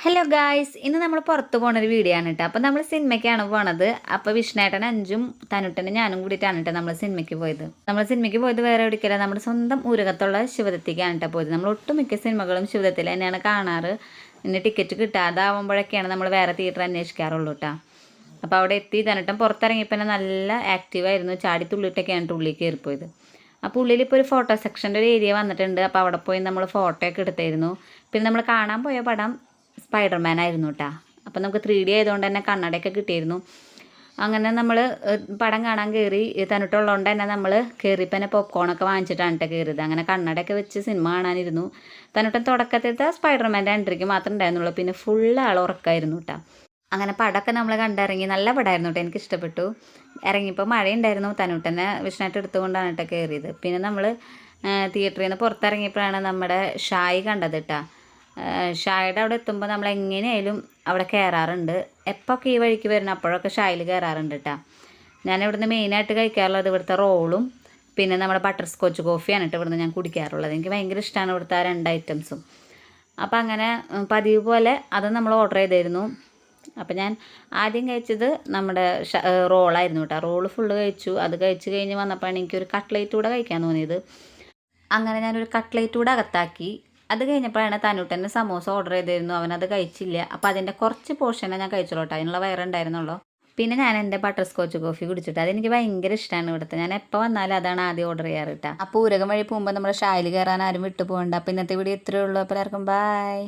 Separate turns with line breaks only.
Hello guys, ഇന്ന് നമ്മൾ പുറത്ത് പോണൊരു വീഡിയോ ആണ് കേട്ടോ. അപ്പോൾ നമ്മൾ സിനിമയ്ക്കാണ് പോണത്. അപ്പോൾ വിഷ്ണേട്ടൻ അഞ്ചും തനുട്ടനും ഞാനും കൂടിയിട്ടാണ് കേട്ടോ നമ്മൾ സിനിമയ്ക്ക് പോയത്. നമ്മൾ സിനിമയ്ക്ക് പോയത് വേറെ എവിടേക്കല്ല, നമ്മുടെ സ്വന്തം ഊരകത്തുള്ള ശിവദത്തിക്കാണ് കേട്ടോ പോയത്. നമ്മൾ ഒട്ടുമിക്ക സിനിമകളും ശിവദത്തിൽ തന്നെയാണ് കാണാറ്. ഇന്ന് ടിക്കറ്റ് കിട്ടാതാവുമ്പോഴൊക്കെയാണ് നമ്മൾ വേറെ തിയേറ്റർ അന്വേഷിക്കാറുള്ളൂ കേട്ടോ. അപ്പോൾ അവിടെ എത്തി തനുട്ടൻ പുറത്തിറങ്ങിയപ്പോൾ നല്ല ആക്റ്റീവായിരുന്നു. ചാടി തുള്ളിയിട്ടൊക്കെയാണ് ഉള്ളിൽ കയറിപ്പോയത്. അപ്പോൾ ഉള്ളിൽ ഇപ്പോൾ ഒരു ഫോട്ടോ സെക്ഷൻ്റെ ഒരു ഏരിയ വന്നിട്ടുണ്ട്. അപ്പോൾ അവിടെ പോയി നമ്മൾ ഫോട്ടോ ഒക്കെ എടുത്തായിരുന്നു. പിന്നെ നമ്മൾ കാണാൻ പോയ പടം സ്പൈഡർമാൻ ആയിരുന്നു കേട്ടോ. അപ്പോൾ നമുക്ക് 3D ആയതുകൊണ്ട് തന്നെ കണ്ണടയൊക്കെ കിട്ടിയിരുന്നു. അങ്ങനെ നമ്മൾ പടം കാണാൻ കയറി. തന്നിട്ടുള്ളതുകൊണ്ട് തന്നെ നമ്മൾ കയറിയപ്പോൾ തന്നെ പോപ്കോണൊക്കെ വാങ്ങിച്ചിട്ടാണ് കേട്ടോ കയറിയത്. അങ്ങനെ കണ്ണടയൊക്കെ വെച്ച് സിനിമ കാണാനിരുന്നു. തന്നിട്ടും തുടക്കത്തിലത്തെ സ്പൈഡർമാൻ്റെ എൻട്രിക്ക് മാത്രമേ ഉണ്ടായിരുന്നുള്ളൂ. പിന്നെ ഫുൾ ആൾ ഉറക്കമായിരുന്നു കേട്ടോ. അങ്ങനെ പടമൊക്കെ നമ്മൾ കണ്ടിറങ്ങി. നല്ല പടമായിരുന്നു കേട്ടോ, എനിക്ക് ഇഷ്ടപ്പെട്ടു. ഇറങ്ങിയപ്പോൾ മഴയുണ്ടായിരുന്നു. തന്നൂട്ടനെ വിഷ്ണായിട്ട് എടുത്തുകൊണ്ടാണ് കേട്ടോ കയറിയത്. പിന്നെ നമ്മൾ തിയേറ്ററിൽ നിന്ന് പുറത്തിറങ്ങിയപ്പോഴാണ് നമ്മുടെ ഷായി കണ്ടത് കേട്ടോ. ഷായുടെ അവിടെ എത്തുമ്പോൾ നമ്മൾ എങ്ങനെയായാലും അവിടെ കയറാറുണ്ട്. എപ്പോഴൊക്കെ ഈ വഴിക്ക് വരുന്ന അപ്പോഴൊക്കെ ഷായിൽ കയറാറുണ്ട് കേട്ടോ. ഞാൻ ഇവിടുന്ന് മെയിനായിട്ട് കഴിക്കാറുള്ളത് ഇവിടുത്തെ റോളും പിന്നെ നമ്മുടെ ബട്ടർ സ്കോച്ച് കോഫിയാണ് കേട്ടോ ഇവിടുന്ന് ഞാൻ കുടിക്കാറുള്ളത്. എനിക്ക് ഭയങ്കര ഇഷ്ടമാണ് ഇവിടുത്തെ ആ 2 ഐറ്റംസും. അപ്പോൾ അങ്ങനെ പതിവ് പോലെ അത് നമ്മൾ ഓർഡർ ചെയ്തായിരുന്നു. അപ്പോൾ ഞാൻ ആദ്യം കഴിച്ചത് നമ്മുടെ റോളായിരുന്നു കേട്ടോ. റോള് ഫുള്ള് കഴിച്ചു. അത് കഴിച്ച് കഴിഞ്ഞ് വന്നപ്പോഴാണ് എനിക്കൊരു കട്ട്ലേറ്റ് കൂടെ കഴിക്കാൻ തോന്നിയത്. അങ്ങനെ ഞാനൊരു കട്ട്ലേറ്റ് കൂടെ അകത്താക്കി. അത് കഴിഞ്ഞപ്പോഴാണ് തന്നൂട്ടൻ്റെ സമോസ ഓർഡർ ചെയ്തിരുന്നു. അവനത് കഴിച്ചില്ല. അപ്പോൾ അതിൻ്റെ കുറച്ച് പോർഷനെ ഞാൻ കഴിച്ചോളൂ കേട്ടോ. അതിനുള്ള വയറുണ്ടായിരുന്നുള്ളൂ. പിന്നെ ഞാൻ എൻ്റെ ബട്ടർ സ്കോച്ച് കോഫി കുടിച്ചിട്ട് അതെനിക്ക് ഭയങ്കര ഇഷ്ടമാണ് ഇവിടുത്തെ. ഞാൻ എപ്പോൾ വന്നാലും അതാണ് ആദ്യം ഓർഡർ ചെയ്യാറ് കേട്ടോ. അപ്പോൾ ഊരകം വഴി പോകുമ്പോൾ നമ്മുടെ ഷായിൽ കയറാൻ ആരും വിട്ടു പോകണ്ട. അപ്പോൾ ഇന്നത്തെ വീഡിയോ ഇത്രയേ ഉള്ളൂ. അപ്പോൾ എല്ലാവർക്കും ബൈ.